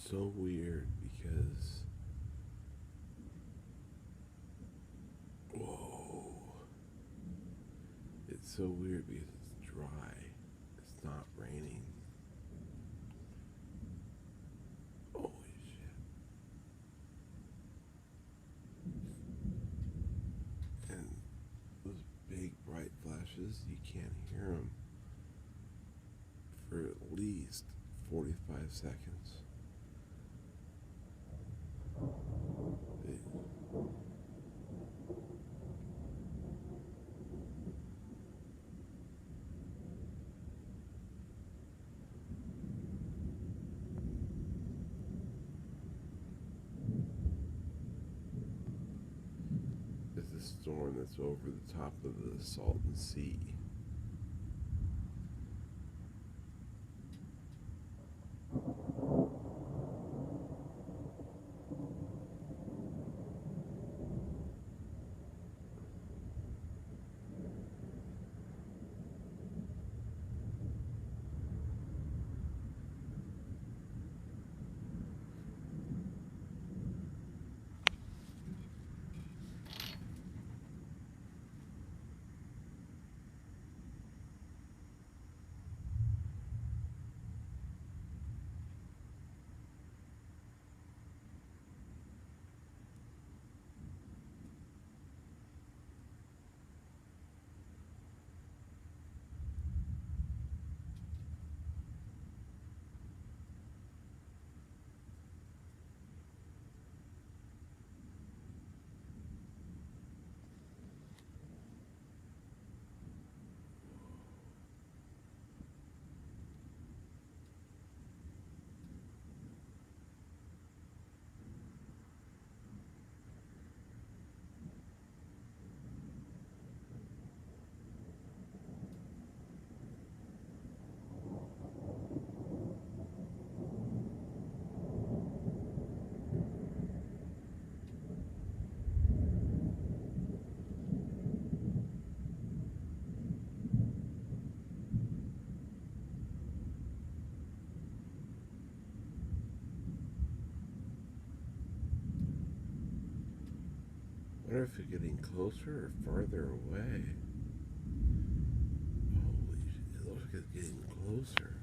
so weird because, whoa, it's so weird because it's dry. It's not raining. Holy shit. And those big bright flashes, you can't hear them for at least 45 seconds. It's a storm that's over the top of the Salton Sea. I wonder if you're getting closer or farther away. Holy shit, it looks like it's getting closer.